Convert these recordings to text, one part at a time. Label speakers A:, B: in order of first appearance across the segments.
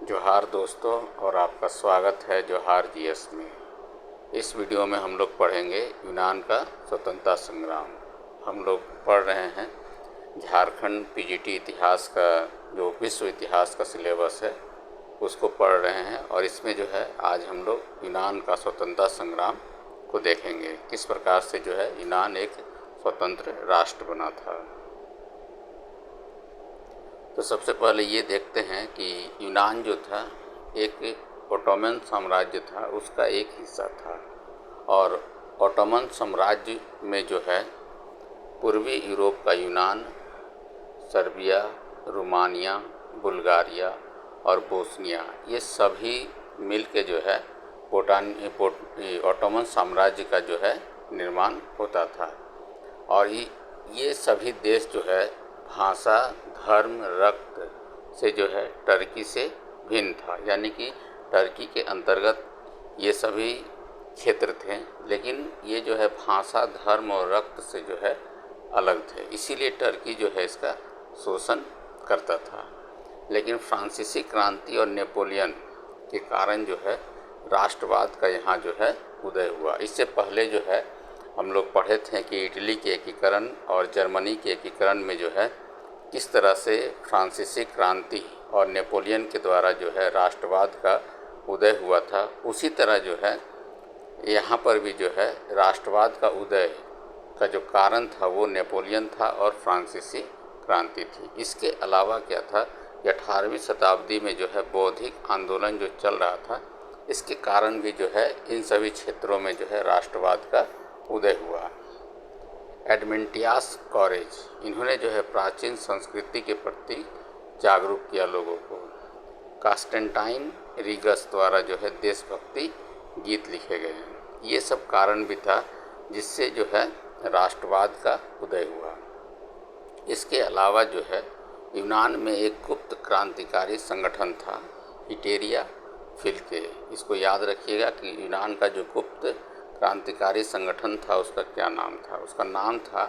A: जोहार दोस्तों, और आपका स्वागत है जोहार जीएस में। इस वीडियो में हम लोग पढ़ेंगे यूनान का स्वतंत्रता संग्राम। हम लोग पढ़ रहे हैं झारखंड पीजीटी इतिहास का, जो विश्व इतिहास का सिलेबस है उसको पढ़ रहे हैं। और इसमें जो है आज हम लोग यूनान का स्वतंत्रता संग्राम को देखेंगे, किस प्रकार से जो है यूनान एक स्वतंत्र राष्ट्र बना था। तो सबसे पहले ये देखते हैं कि यूनान जो था एक ओटोमन साम्राज्य था, उसका एक हिस्सा था। और ओटोमन साम्राज्य में जो है पूर्वी यूरोप का यूनान, सर्बिया, रोमानिया, बुल्गारिया और बोस्निया, ये सभी मिल के जो है ओटोमन साम्राज्य का जो है निर्माण होता था। और ये सभी देश जो है भाषा, धर्म, रक्त से जो है टर्की से भिन्न था। यानी कि टर्की के अंतर्गत ये सभी क्षेत्र थे, लेकिन ये जो है भाषा, धर्म और रक्त से जो है अलग थे। इसीलिए टर्की जो है इसका शोषण करता था। लेकिन फ्रांसीसी क्रांति और नेपोलियन के कारण जो है राष्ट्रवाद का यहाँ जो है उदय हुआ। इससे पहले जो है हम लोग पढ़े थे कि इटली के एकीकरण और जर्मनी के एकीकरण में जो है किस तरह से फ्रांसीसी क्रांति और नेपोलियन के द्वारा जो है राष्ट्रवाद का उदय हुआ था। उसी तरह जो है यहाँ पर भी जो है राष्ट्रवाद का उदय का जो कारण था वो नेपोलियन था और फ्रांसीसी क्रांति थी। इसके अलावा क्या था कि 18वीं शताब्दी में जो है बौद्धिक आंदोलन जो चल रहा था, इसके कारण भी जो है इन सभी क्षेत्रों में जो है राष्ट्रवाद का उदय हुआ। एडमेंटियास कॉरेज, इन्होंने जो है प्राचीन संस्कृति के प्रति जागरूक किया लोगों को। कास्टेंटाइन रीगस द्वारा जो है देशभक्ति गीत लिखे गए हैं। ये सब कारण भी था जिससे जो है राष्ट्रवाद का उदय हुआ। इसके अलावा जो है यूनान में एक गुप्त क्रांतिकारी संगठन था, हिटेरिया फिलके। इसको याद रखिएगा कि यूनान का जो गुप्त क्रांतिकारी संगठन था उसका क्या नाम था। उसका नाम था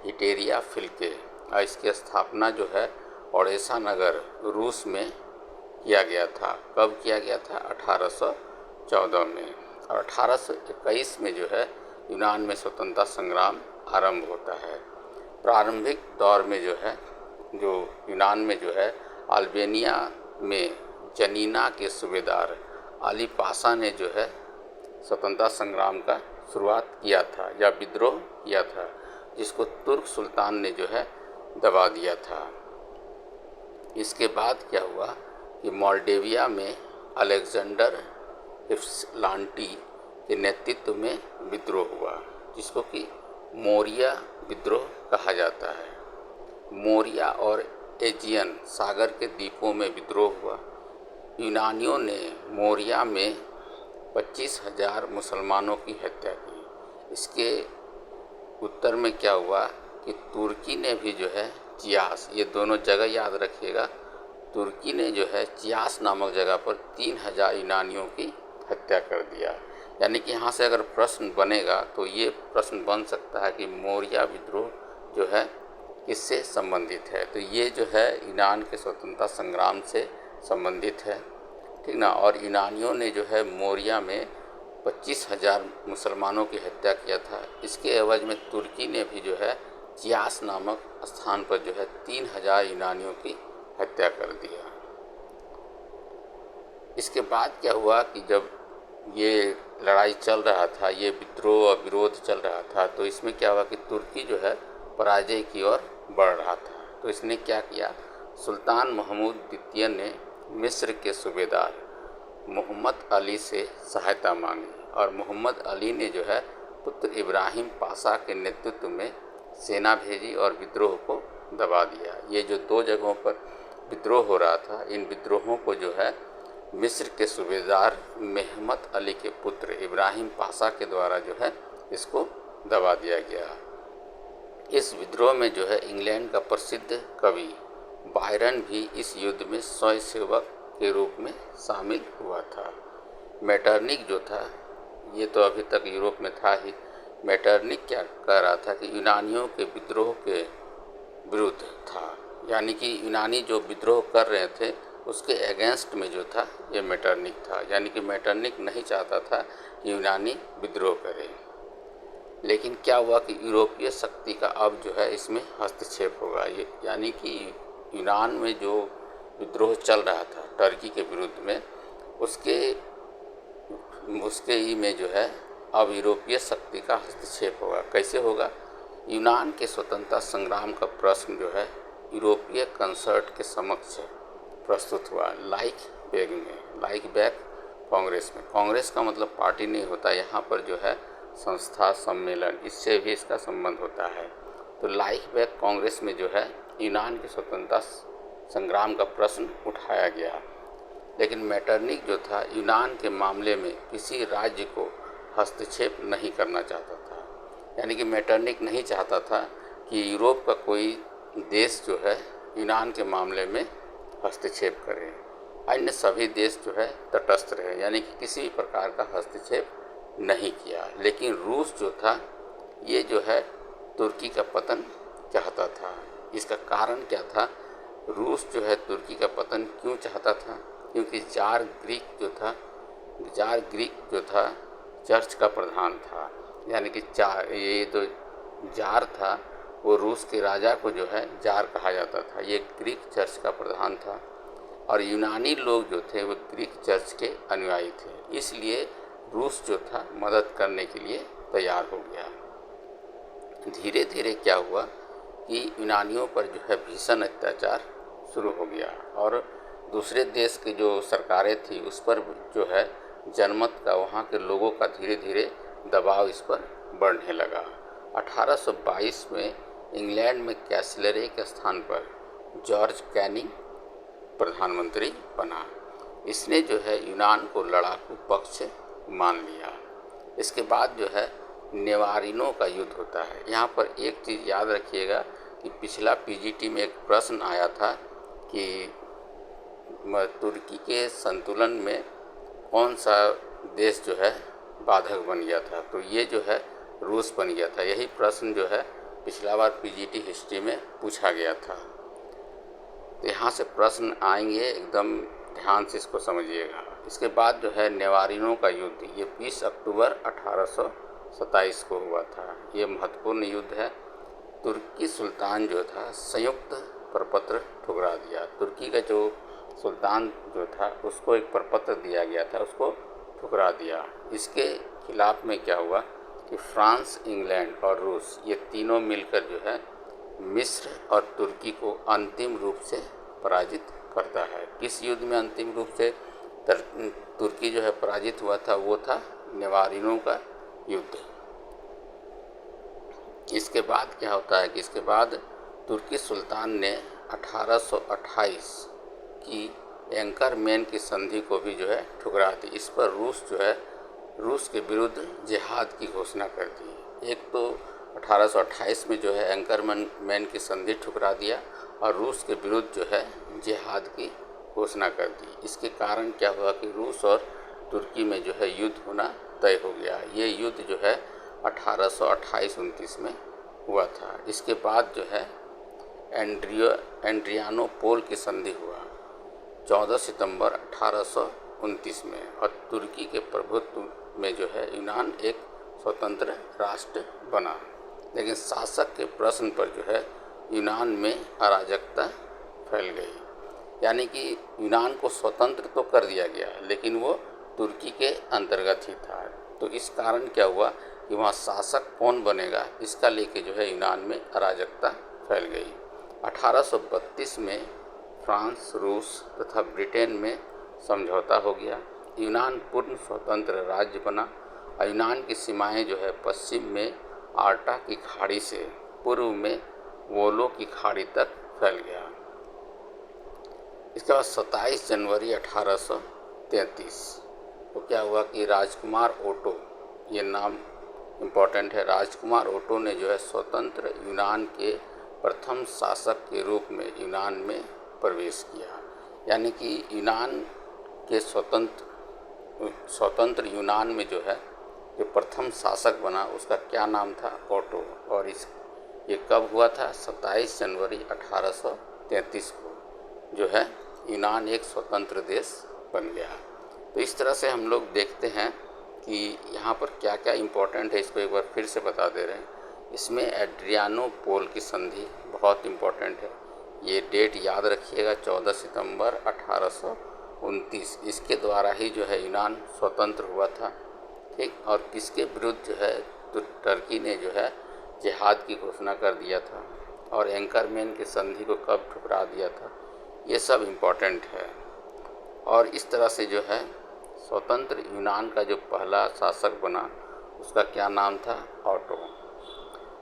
A: हिटेरिया फिलके। और इसकी स्थापना जो है ओडेसा नगर, रूस में किया गया था। कब किया गया था? 1814 में। और 1821 में जो है यूनान में स्वतंत्रता संग्राम आरंभ होता है। प्रारंभिक दौर में जो है यूनान में जो है अल्बेनिया में जनीना के सूबेदार अली पाशा ने जो है स्वतंत्रता संग्राम का शुरुआत किया था या विद्रोह किया था, जिसको तुर्क सुल्तान ने जो है दबा दिया था। इसके बाद क्या हुआ कि मोल्डेविया में अलेक्जेंडर इप्सिलांटी के नेतृत्व में विद्रोह हुआ, जिसको कि मोरिया विद्रोह कहा जाता है। मोरिया और एजियन सागर के द्वीपों में विद्रोह हुआ। यूनानियों ने मोरिया में 25,000 मुसलमानों की हत्या की। इसके उत्तर में क्या हुआ कि तुर्की ने भी जो है चियास, ये दोनों जगह याद रखिएगा, तुर्की ने जो है चियास नामक जगह पर 3,000 यूनानियों की हत्या कर दिया। यानी कि यहाँ से अगर प्रश्न बनेगा तो ये प्रश्न बन सकता है कि मौर्य विद्रोह जो है किससे संबंधित है। तो ये जो है यूनान के स्वतंत्रता संग्राम से संबंधित है, ठीक ना। और यूनानियों ने जो है मोरिया में 25,000 मुसलमानों की हत्या किया था। इसके एवज में तुर्की ने भी जो है चियास नामक स्थान पर जो है 3,000 यूनानियों की हत्या कर दिया। इसके बाद क्या हुआ कि जब ये लड़ाई चल रहा था, ये विद्रोह और विरोध चल रहा था, तो इसमें क्या हुआ कि तुर्की जो है पराजय की ओर बढ़ रहा था। तो इसने क्या किया, सुल्तान महमूद द्वितीय ने मिस्र के सूबेदार मोहम्मद अली से सहायता मांगी। और मोहम्मद अली ने जो है पुत्र इब्राहिम पाशा के नेतृत्व में सेना भेजी और विद्रोह को दबा दिया। ये जो दो जगहों पर विद्रोह हो रहा था, इन विद्रोहों को जो है मिस्र के सूबेदार मोहम्मद अली के पुत्र इब्राहिम पाशा के द्वारा जो है इसको दबा दिया गया। इस विद्रोह में जो है इंग्लैंड का प्रसिद्ध कवि बायरन भी इस युद्ध में स्वयंसेवक के रूप में शामिल हुआ था। मेटरनिक जो था, ये तो अभी तक यूरोप में था ही। मेटरनिक क्या कह रहा था कि यूनानियों के विद्रोह के विरुद्ध था। यानी कि यूनानी जो विद्रोह कर रहे थे उसके अगेंस्ट में जो था ये मेटरनिक था। यानी कि मेटरनिक नहीं चाहता था कि यूनानी विद्रोह करे। लेकिन क्या हुआ कि यूरोपीय शक्ति का अब जो है इसमें हस्तक्षेप होगा। ये यानी कि यूनान में जो विद्रोह चल रहा था टर्की के विरुद्ध में, उसके ही में जो है अब यूरोपीय शक्ति का हस्तक्षेप होगा। कैसे होगा? यूनान के स्वतंत्रता संग्राम का प्रश्न जो है यूरोपीय कंसर्ट के समक्ष प्रस्तुत हुआ लाइक बैक कांग्रेस में। कांग्रेस का मतलब पार्टी नहीं होता, यहाँ पर जो है संस्था सम्मेलन, इससे भी इसका संबंध होता है। तो लाइक बैक कांग्रेस में जो है यूनान की स्वतंत्रता संग्राम का प्रश्न उठाया गया। लेकिन मेटरनिक जो था यूनान के मामले में किसी राज्य को हस्तक्षेप नहीं करना चाहता था। यानी कि मेटरनिक नहीं चाहता था कि यूरोप का कोई देश जो है यूनान के मामले में हस्तक्षेप करे। अन्य सभी देश जो है तटस्थ रहे, यानी कि किसी भी प्रकार का हस्तक्षेप नहीं किया। लेकिन रूस जो था ये जो है तुर्की का पतन चाहता था। इसका कारण क्या था? रूस जो है तुर्की का पतन क्यों चाहता था? क्योंकि जार ग्रीक जो था चर्च का प्रधान था। यानी कि ये जो जार था वो रूस के राजा को जो है जार कहा जाता था। ये ग्रीक चर्च का प्रधान था और यूनानी लोग जो थे वो ग्रीक चर्च के अनुयायी थे। इसलिए रूस जो था मदद करने के लिए तैयार हो गया। धीरे धीरे क्या हुआ कि यूनानियों पर जो है भीषण अत्याचार शुरू हो गया और दूसरे देश की जो सरकारें थी उस पर जो है जनमत का, वहाँ के लोगों का धीरे धीरे दबाव इस पर बढ़ने लगा। 1822 में इंग्लैंड में कैसलरी के स्थान पर जॉर्ज कैनिंग प्रधानमंत्री बना। इसने जो है यूनान को लड़ाकू पक्ष मान लिया। इसके बाद जो है नेवारिनों का युद्ध होता है। यहाँ पर एक चीज़ याद रखिएगा कि पिछला पीजीटी में एक प्रश्न आया था कि तुर्की के संतुलन में कौन सा देश जो है बाधक बन गया था, तो ये जो है रूस बन गया था। यही प्रश्न जो है पिछला बार पीजीटी हिस्ट्री में पूछा गया था। तो यहाँ से प्रश्न आएंगे, एकदम ध्यान से इसको समझिएगा। इसके बाद जो है नेवारिनों का युद्ध, ये 20 अक्टूबर 1827 को हुआ था। ये महत्वपूर्ण युद्ध है। तुर्की सुल्तान जो था संयुक्त प्रपत्र ठुकरा दिया। तुर्की का जो सुल्तान जो था उसको एक प्रपत्र दिया गया था, उसको ठुकरा दिया। इसके खिलाफ में क्या हुआ कि फ्रांस, इंग्लैंड और रूस ये तीनों मिलकर जो है मिस्र और तुर्की को अंतिम रूप से पराजित करता है। किस युद्ध में अंतिम रूप से तुर्की जो है पराजित हुआ था? वो था नेवारिनों का युद्ध। इसके बाद क्या होता है कि इसके बाद तुर्की सुल्तान ने 1828 की एंकरमैन की संधि को भी जो है ठुकरा दी। इस पर रूस के विरुद्ध जिहाद की घोषणा कर दी। एक तो 1828 में जो है एंकरमैन की संधि ठुकरा दिया और रूस के विरुद्ध जो है जिहाद की घोषणा कर दी। इसके कारण क्या हुआ कि रूस और तुर्की में जो है युद्ध होना तय हो गया। ये युद्ध जो है 1828-29 में हुआ था। इसके बाद जो है एड्रियानोपोल की संधि हुआ 14 सितंबर 1829 में और तुर्की के प्रभुत्व में जो है यूनान एक स्वतंत्र राष्ट्र बना। लेकिन शासक के प्रश्न पर जो है यूनान में अराजकता फैल गई। यानी कि यूनान को स्वतंत्र तो कर दिया गया लेकिन वो तुर्की के अंतर्गत ही था। तो इस कारण क्या हुआ कि वहाँ शासक कौन बनेगा इसका लेके जो है यूनान में अराजकता फैल गई। 1832 में फ्रांस, रूस तथा ब्रिटेन में समझौता हो गया। यूनान पूर्ण स्वतंत्र राज्य बना और यूनान की सीमाएं जो है पश्चिम में आर्टा की खाड़ी से पूर्व में वोलो की खाड़ी तक फैल गया। इसके बाद 27 जनवरी 1833 को क्या हुआ कि राजकुमार ओटो, ये नाम इम्पोर्टेंट है, राजकुमार ओटो ने जो है स्वतंत्र यूनान के प्रथम शासक के रूप में यूनान में प्रवेश किया। यानी कि यूनान के स्वतंत्र यूनान में जो है जो प्रथम शासक बना उसका क्या नाम था? ओटो। और ये कब हुआ था? 27 जनवरी 1833 को जो है यूनान एक स्वतंत्र देश बन गया। तो इस तरह से हम लोग देखते हैं कि यहाँ पर क्या क्या इम्पोर्टेंट है, इसको एक बार फिर से बता दे रहे हैं। इसमें एड्रियानोपोल की संधि बहुत इम्पोर्टेंट है, ये डेट याद रखिएगा, 14 सितंबर 1829। इसके द्वारा ही जो है यूनान स्वतंत्र हुआ था, ठीक। और किसके विरुद्ध जो है, तो टर्की ने जो है जिहाद की घोषणा कर दिया था, और एंकरमैन की संधि को कब ठुकरा दिया था, ये सब इम्पोर्टेंट है। और इस तरह से जो है स्वतंत्र यूनान का जो पहला शासक बना उसका क्या नाम था, ऑटो।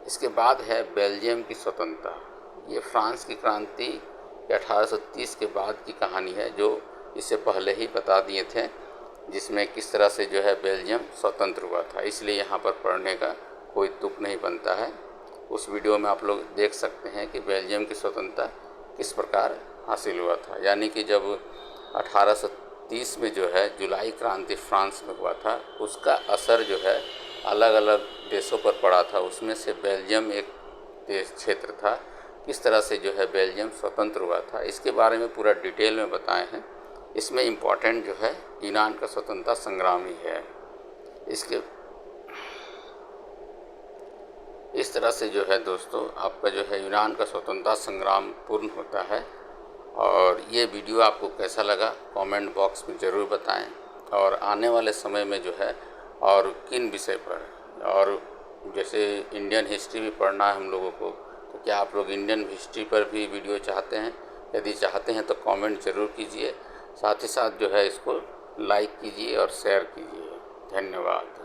A: इसके बाद है बेल्जियम की स्वतंत्रता। ये फ्रांस की क्रांति 1830 के बाद की कहानी है, जो इससे पहले ही बता दिए थे, जिसमें किस तरह से जो है बेल्जियम स्वतंत्र हुआ था। इसलिए यहाँ पर पढ़ने का कोई तुक नहीं बनता है। उस वीडियो में आप लोग देख सकते हैं कि बेल्जियम की स्वतंत्रता किस प्रकार हासिल हुआ था। यानी कि जब 1830 में जो है जुलाई क्रांति फ्रांस में हुआ था, उसका असर जो है अलग अलग देशों पर पड़ा था। उसमें से बेल्जियम एक देश क्षेत्र था। किस तरह से जो है बेल्जियम स्वतंत्र हुआ था, इसके बारे में पूरा डिटेल में बताए हैं। इसमें इम्पॉर्टेंट जो है यूनान का स्वतंत्रता संग्राम ही है। इस तरह से जो है दोस्तों आपका जो है यूनान का स्वतंत्रता संग्राम पूर्ण होता है। और ये वीडियो आपको कैसा लगा कमेंट बॉक्स में ज़रूर बताएं। और आने वाले समय में जो है और किन विषय पर, और जैसे इंडियन हिस्ट्री भी पढ़ना है हम लोगों को, तो क्या आप लोग इंडियन हिस्ट्री पर भी वीडियो चाहते हैं? यदि चाहते हैं तो कमेंट ज़रूर कीजिए। साथ ही साथ जो है इसको लाइक कीजिए और शेयर कीजिए। धन्यवाद।